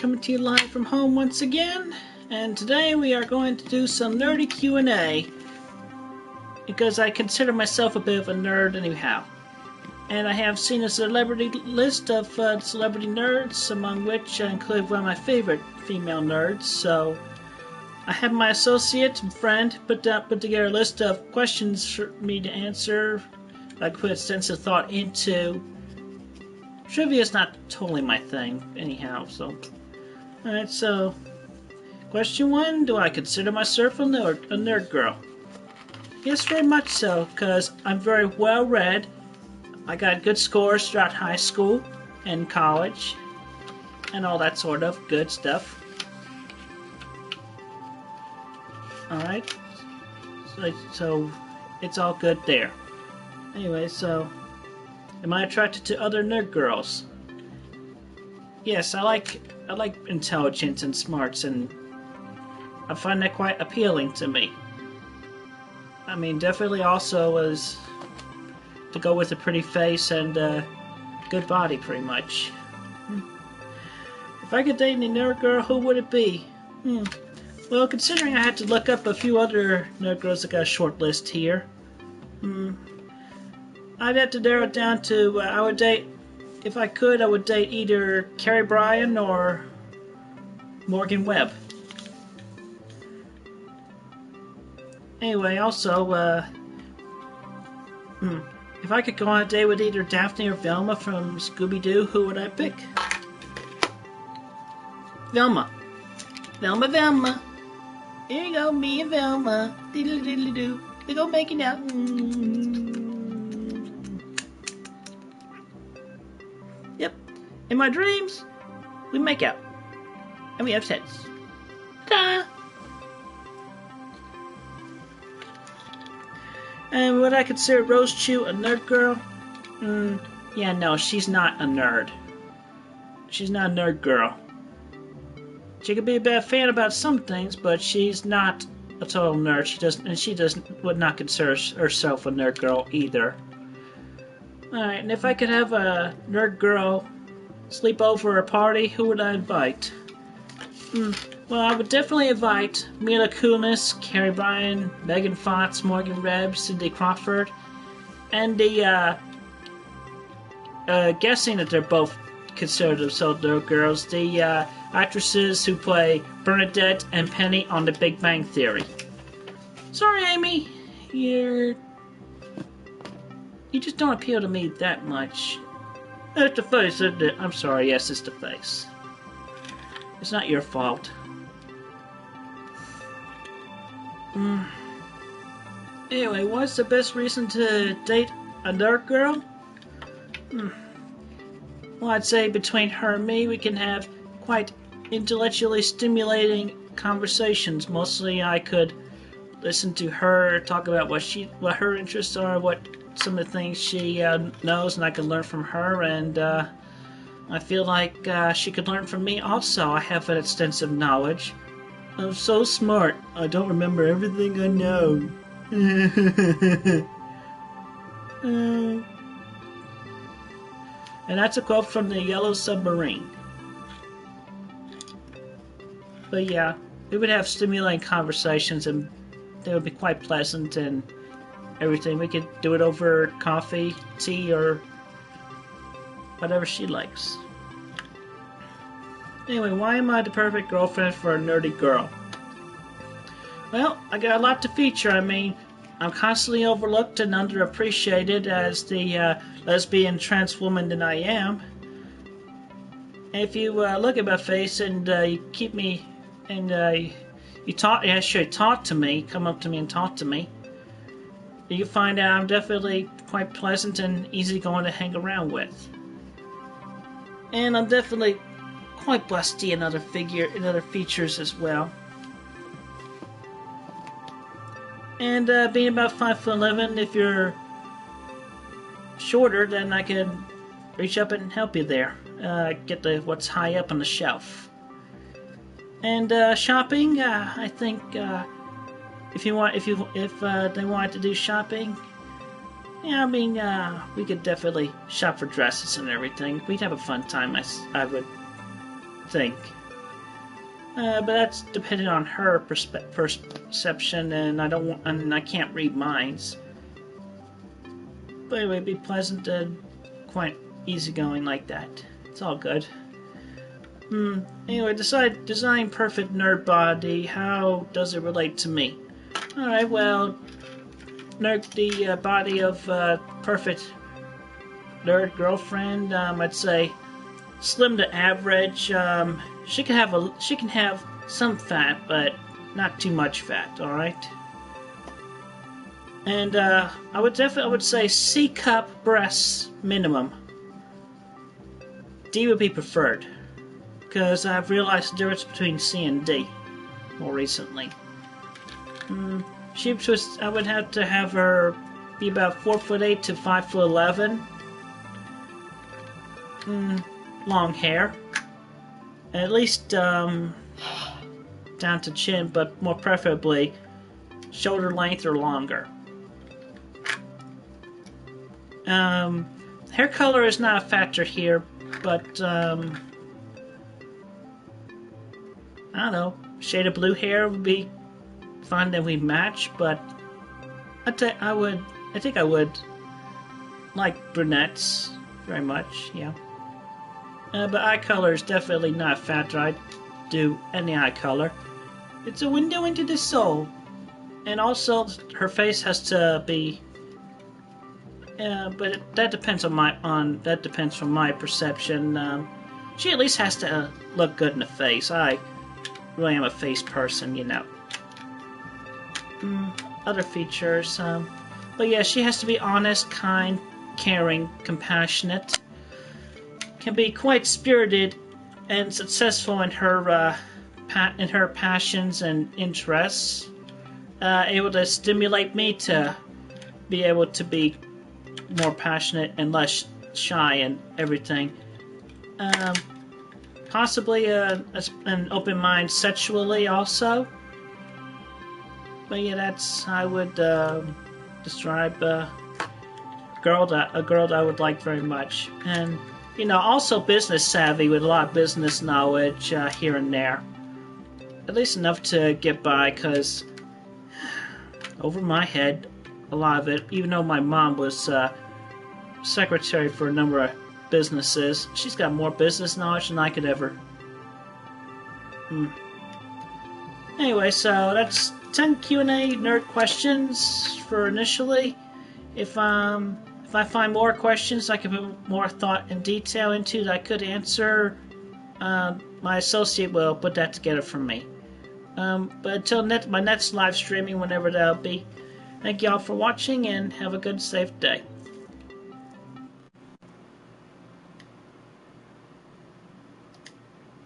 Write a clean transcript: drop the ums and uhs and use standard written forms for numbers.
coming to you live from home once again, and today we are going to do some nerdy Q&A because I consider myself a bit of a nerd anyhow. And I have seen a celebrity list of celebrity nerds, among which I include one of my favorite female nerds, so I have my associate and friend put together a list of questions for me to answer. I put extensive thought into. Trivia is not totally my thing, anyhow, so. Alright, so. Question 1: do I consider myself a nerd girl? Yes, very much so, because I'm very well read. I got good scores throughout high school and college, and all that sort of good stuff. Alright, so it's all good there. Anyway, so. Am I attracted to other nerd girls? Yes, I like intelligence and smarts, and I find that quite appealing to me. I mean, definitely also is to go with a pretty face and a good body, pretty much. If I could date any nerd girl, who would it be? Well, considering I had to look up a few other nerd girls, I got a short list here. I'd have to narrow it down to, I would date, if I could, I would date either Carrie Bryan or Morgan Webb. Anyway, also, if I could go on a date with either Daphne or Velma from Scooby-Doo, who would I pick? Velma. Velma. Here you go, me and Velma. Diddle-diddle-doo. We go making out. Yep. In my dreams, we make out. And we have sex. Ta! And would I consider Rose Chu a nerd girl? Yeah, no, she's not a nerd. She's not a nerd girl. She could be a bad fan about some things, but she's not a total nerd. She would not consider herself a nerd girl either. Alright, and if I could have a nerd girl sleepover or a party, who would I invite? Well, I would definitely invite Mila Kunis, Carrie Bryan, Megan Fox, Morgan Webb, Cindy Crawford, and the, guessing that they're both considered themselves nerd girls, the, actresses who play Bernadette and Penny on The Big Bang Theory. Sorry, Amy, you just don't appeal to me that much. It's the face, isn't it? I'm sorry, yes, it's the face. It's not your fault. Anyway, what's the best reason to date a nerd girl? Well, I'd say between her and me, we can have quite intellectually stimulating conversations. Mostly I could listen to her talk about what her interests are, what some of the things she knows, and I can learn from her, and I feel like she could learn from me also. I have an extensive knowledge. I'm so smart, I don't remember everything I know. And that's a quote from the Yellow Submarine. But yeah, we would have stimulating conversations, and they would be quite pleasant and everything. We could do it over coffee, tea, or whatever she likes. Anyway, why am I the perfect girlfriend for a nerdy girl? Well, I got a lot to feature. I mean, I'm constantly overlooked and underappreciated as the lesbian trans woman that I am. And if you look at my face and you keep me, and you actually talk to me, come up to me and talk to me, you find out I'm definitely quite pleasant and easygoing to hang around with. And I'm definitely quite busty in other features as well. And being about 5'11", if you're shorter, then I can reach up and help you there. Get what's high up on the shelf. And shopping, I think if they wanted to do shopping, yeah, I mean, we could definitely shop for dresses and everything. We'd have a fun time, I would think. But that's dependent on her perception, and I can't read minds. But it would be pleasant and quite easygoing like that. It's all good. Anyway, design perfect nerd body. How does it relate to me? Alright, well, the body of perfect nerd girlfriend, I'd say slim to average. She can have some fat, but not too much fat. All right. And I would say C cup breasts minimum. D would be preferred, because I've realized the difference between C and D more recently. I would have to have her be about 4'8" to 5'11". Long hair. At least down to chin, but more preferably shoulder length or longer. Hair color is not a factor here, but I don't know, shade of blue hair would be fine that we match, but I think I would like brunettes very much, yeah. But eye color is definitely not a factor. I'd do any eye color. It's a window into the soul. And also, her face has to be... but that depends on that depends from my perception. She at least has to look good in the face. I really am a face person, you know. Other features, but yeah, she has to be honest, kind, caring, compassionate. Can be quite spirited and successful in her passions and interests. Able to stimulate me to be able to be more passionate and less shy and everything. Possibly an open mind sexually also. But yeah, I would describe a girl that I would like very much. And you know, also business savvy with a lot of business knowledge here and there. At least enough to get by, because over my head, a lot of it, even though my mom was secretary for a number of businesses, she's got more business knowledge than I could ever. Anyway, so that's 10 Q&A nerd questions for initially. If I find more questions I can put more thought and detail into that I could answer, my associate will put that together for me. But until my next live streaming, whenever that'll be, thank y'all for watching and have a good, safe day.